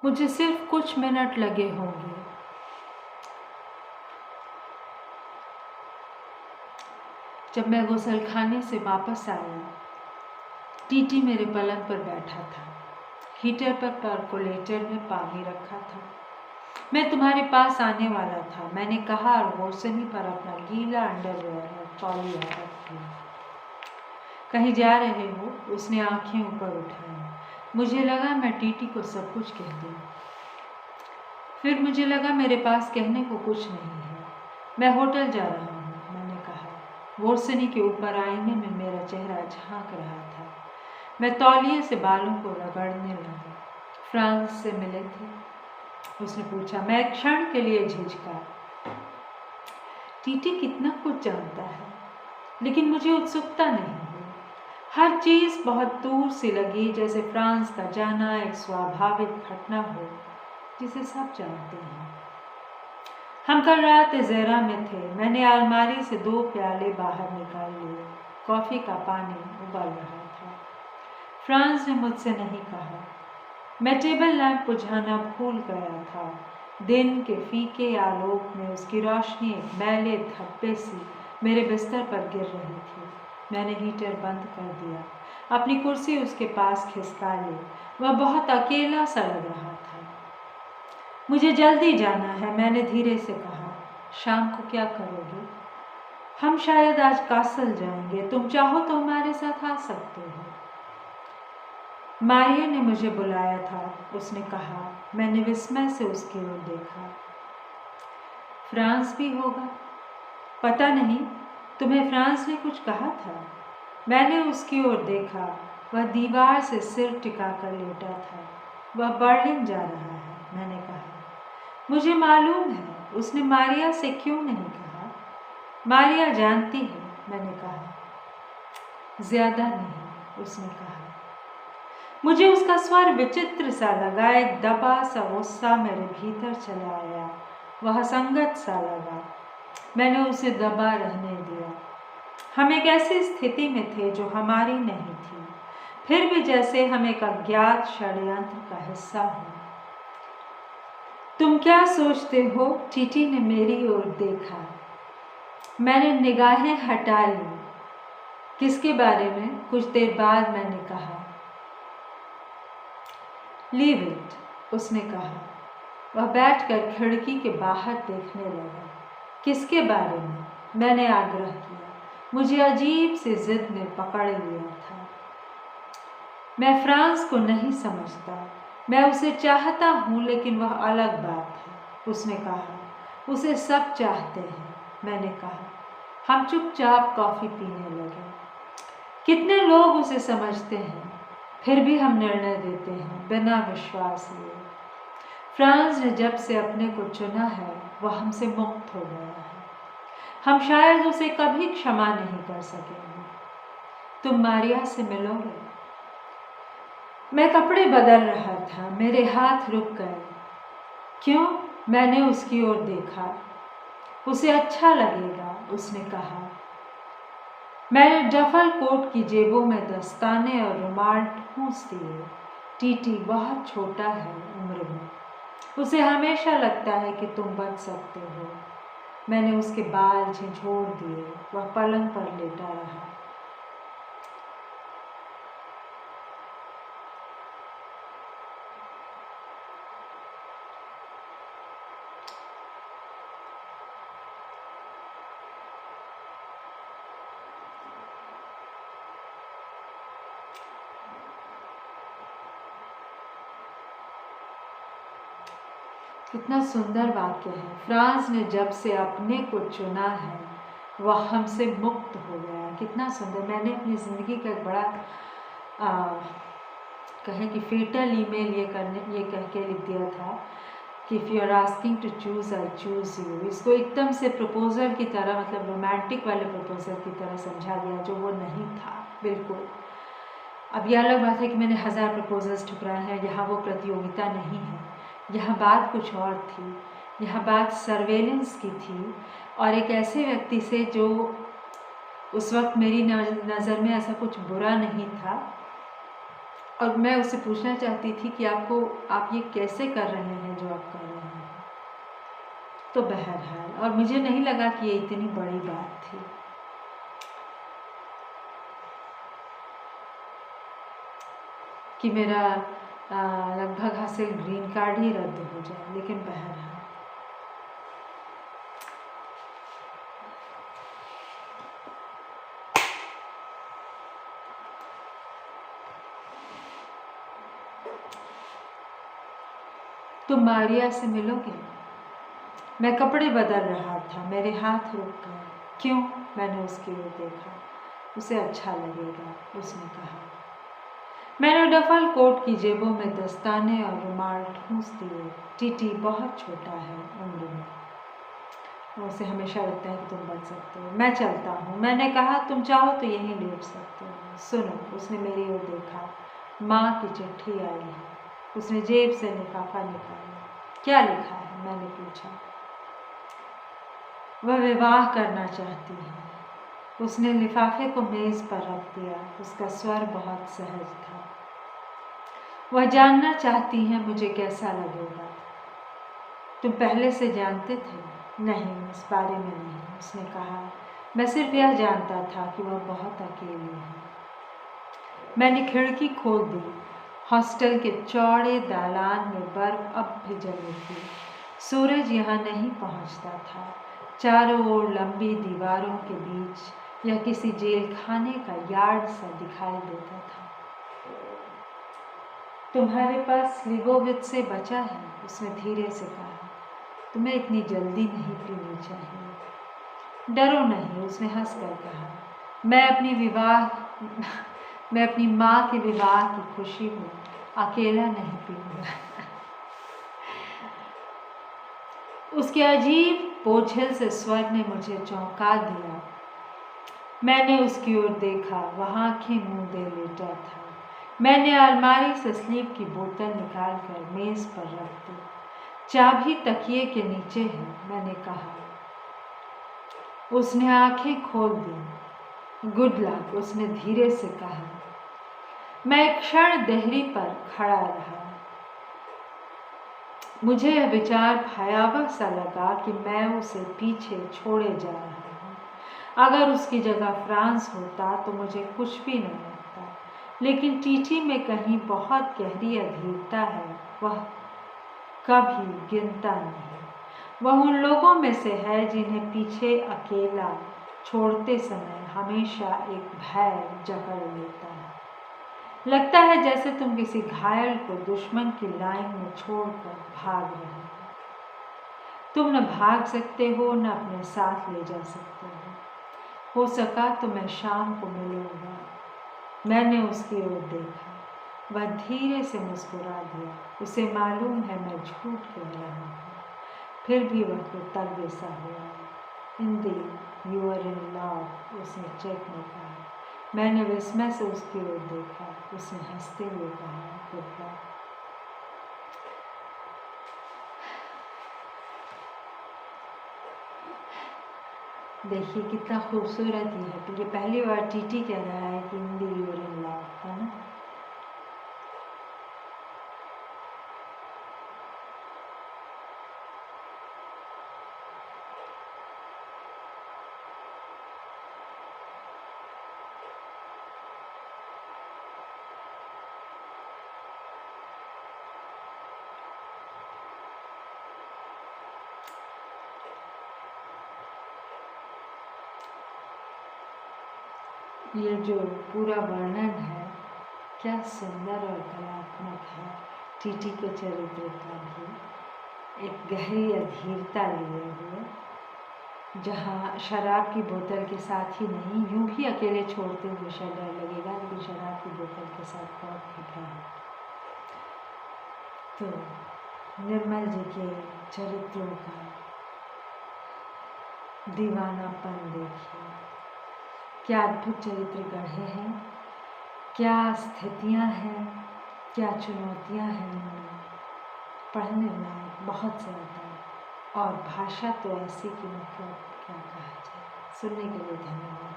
मुझे सिर्फ कुछ मिनट लगे होंगे। जब मैं गुसलखाने से वापस आया, टीटी मेरे पलंग पर बैठा था। हीटर पर परकोलेटर में पानी रखा था। मैं तुम्हारे पास आने वाला था, मैंने कहा, और रोशनी पर अपना गीला अंडरवेयर और तौलिया रख दिया। कहीं जा रहे हो? उसने आंखें ऊपर उठाई। मुझे लगा मैं टीटी को सब कुछ कह दूं। फिर मुझे लगा मेरे पास कहने को कुछ नहीं है। मैं होटल जा रहा हूँ, मैंने कहा। रोशनी के ऊपर आईने में मेरा चेहरा झांक रहा था। मैं तौलिए से बालों को रगड़ने लगा। फ्रांस से मिले थे? उसने पूछा। मैं एक क्षण के लिए झिझका। टीटी कितना कुछ जानता है, लेकिन मुझे उत्सुकता नहीं हुई। हर चीज़ बहुत दूर से लगी, जैसे फ्रांस का जाना एक स्वाभाविक घटना हो जिसे सब जानते हैं। हम कल रात ज़ेरा में थे। मैंने अलमारी से 2 प्याले बाहर निकाल लिए। कॉफ़ी का पानी उबल रहा था। फ्रांस ने मुझसे नहीं कहा। मैं टेबल लैंप बुझाना भूल गया था। दिन के फीके आलोक में उसकी रोशनी एक मैले धब्बे सी मेरे बिस्तर पर गिर रही थी। मैंने हीटर बंद कर दिया, अपनी कुर्सी उसके पास खिसका ली। वह बहुत अकेला सा लग रहा था। मुझे जल्दी जाना है, मैंने धीरे से कहा। शाम को क्या करोगे? हम शायद आज कासल जाएंगे। तुम चाहो तो हमारे साथ आ सकते हो। मारिया ने मुझे बुलाया था, उसने कहा। मैंने विस्मय से उसकी ओर देखा। फ्रांस भी होगा? पता नहीं, तुम्हें फ्रांस ने कुछ कहा था? मैंने उसकी ओर देखा। वह दीवार से सिर टिकाकर लेटा था। वह बर्लिन जा रहा है, मैंने कहा। मुझे मालूम है। उसने मारिया से क्यों नहीं कहा? मारिया जानती है, मैंने कहा। ज्यादा नहीं, उसने कहा। मुझे उसका स्वर विचित्र सा लगा। एक दबा सा गुस्सा मेरे भीतर चला आया। वह संगत सा लगा। मैंने उसे दबा रहने दिया। हम एक ऐसी स्थिति में थे जो हमारी नहीं थी, फिर भी जैसे हम एक अज्ञात षड्यंत्र का हिस्सा हो। तुम क्या सोचते हो? टीटी ने मेरी ओर देखा। मैंने निगाहें हटा ली। किसके बारे में? कुछ देर बाद मैंने कहा। लीव इट, उसने कहा। वह बैठकर खिड़की के बाहर देखने लगा। किसके बारे में? मैंने आग्रह किया। मुझे अजीब सी जिद ने पकड़ लिया था। मैं फ्रांस को नहीं समझता। मैं उसे चाहता हूँ, लेकिन वह अलग बात है, उसने कहा। उसे सब चाहते हैं, मैंने कहा। हम चुपचाप कॉफ़ी पीने लगे। कितने लोग उसे समझते हैं, फिर भी हम निर्णय देते हैं बिना विश्वास लिए। फ्रांस ने जब से अपने को चुना है, वह हमसे मुक्त हो गया है। हम शायद उसे कभी क्षमा नहीं कर सकेंगे। तुम मारिया से मिलोगे? मैं कपड़े बदल रहा था। मेरे हाथ रुक गए। क्यों? मैंने उसकी ओर देखा। उसे अच्छा लगेगा, उसने कहा। मैंने डफल कोट की जेबों में दस्ताने और रुमाल ठूंस दिए। टीटी बहुत छोटा है उम्र में। उसे हमेशा लगता है कि तुम बच सकते हो। मैंने उसके बाल झिझोड़ दिए। वह पलंग पर लेटा रहा। कितना सुंदर वाक्य है। फ्रांस ने जब से अपने को चुना है, वह हमसे मुक्त हो गया। कितना सुंदर। मैंने अपनी ज़िंदगी का एक बड़ा कहें कि फेटल ईमेल ये कह के लिख दिया था कि if you are asking to choose, I choose you. इसको एकदम से प्रपोजल की तरह, मतलब रोमांटिक वाले प्रपोजल की तरह समझा दिया, जो वो नहीं था बिल्कुल। अब यह अलग बात है कि मैंने 1000 प्रपोजल्स ठुकराए हैं। यहाँ वो प्रतियोगिता नहीं है। यह बात कुछ और थी। यह बात सर्वेलेंस की थी, और एक ऐसे व्यक्ति से जो उस वक्त मेरी नज़र में ऐसा कुछ बुरा नहीं था, और मैं उससे पूछना चाहती थी कि आप ये कैसे कर रहे हैं जो आप कर रहे हैं। तो बहरहाल, और मुझे नहीं लगा कि ये इतनी बड़ी बात थी। कि मेरा लगभग हासिल ग्रीन कार्ड ही रद्द हो जाए, लेकिन बहरहाल तुम मारिया से मिलोगे? मैं कपड़े बदल रहा था, मेरे हाथ रुक गए। क्यों? मैंने उसकी ओर देखा। उसे अच्छा लगेगा, उसने कहा। मैंने डफल कोट की जेबों में दस्ताने और रुमाल ठूंस दिए। टीटी बहुत छोटा है उम्र में, उसे हमेशा लगता है कि तुम बच सकते हो। मैं चलता हूँ, मैंने कहा। तुम चाहो तो यहीं लेट सकते हो। सुनो, उसने मेरी ओर देखा। माँ की चिट्ठी आई है। उसने जेब से लिफाफा निकाला। क्या लिखा है? मैंने पूछा। वह विवाह करना चाहती है। उसने लिफाफे को मेज पर रख दिया। उसका स्वर बहुत सहज था। वह जानना चाहती है मुझे कैसा लगेगा। तुम पहले से जानते थे? नहीं, इस बारे में नहीं, उसने कहा। मैं सिर्फ यह जानता था कि वह बहुत अकेली है। मैंने खिड़की खोल दी। हॉस्टल के चौड़े दालान में बर्फ अब भी जमी थी। सूरज यहाँ नहीं पहुँचता था। चारों ओर लंबी दीवारों के बीच यह किसी जेल खाने का यार्ड सा दिखाई देता था। तुम्हारे पास लिबोविच से बचा है, उसने धीरे से कहा। तुम्हें इतनी जल्दी नहीं पीनी चाहिए। डरो नहीं, उसने हंसकर कहा। मैं अपनी माँ के विवाह की खुशी में अकेला नहीं पीऊंगा। उसके अजीब बोझिल से स्वर ने मुझे चौंका दिया। मैंने उसकी ओर देखा। वह आंखें मूंदे लेटा था। मैंने अलमारी से स्लीप की बोतल निकालकर मेज पर रख दी। चाबी तकिए के नीचे है, मैंने कहा। उसने आंखें खोल दी। गुड लक, उसने धीरे से कहा। मैं एक क्षण देहरी पर खड़ा रहा। मुझे यह विचार भयावह सा लगा कि मैं उसे पीछे छोड़े जा रहा हूँ। अगर उसकी जगह फ्रांस होता तो मुझे कुछ भी नहीं लगता, लेकिन टीटी में कहीं बहुत गहरी अधीरता है। वह कभी गिनता नहीं। वह उन लोगों में से है जिन्हें पीछे अकेला छोड़ते समय हमेशा एक भय जकड़ लेता है। लगता है जैसे तुम किसी घायल को दुश्मन की लाइन में छोड़कर भाग रहे हो। तुम न भाग सकते हो, न अपने साथ ले जा सकते हो सका तो मैं शाम को मिलूंगा। मैंने उसकी ओर देखा। वह धीरे से मुस्कुरा दिया। उसे मालूम है मैं झूठ कह रहा हूँ, फिर भी वह कृतज्ञ सा हुआ। इंदीड यू आर इन लव, उसने चेक में कहा। मैंने विस्मय से उसकी ओर देखा। उसने हंसते हुए कहा, गुड लक। देखिए कितना खूबसूरत ही है। ये पहली बार टीटी कह रहा है कि इंदीड यू आर इन लव, है ना। ये जो पूरा वर्णन है क्या सुंदर और कलात्मक है। टीटी के चरित्र का भी एक गहरी अधीरता लिए हुए, जहाँ शराब की बोतल के साथ ही नहीं, यूं भी अकेले छोड़ते हुए शायद डर लगेगा, लेकिन शराब की बोतल के साथ बहुत खतरा है। तो निर्मल जी के चरित्रों का दीवानापन देखिए। क्या अद्भुत चरित्र गढ़े हैं, क्या स्थितियां हैं, क्या चुनौतियां हैं इनमें। पढ़ने लायक बहुत ज़्यादा है। और भाषा तो ऐसी कि मतलब क्या कहा जाए। सुनने के लिए धन्यवाद।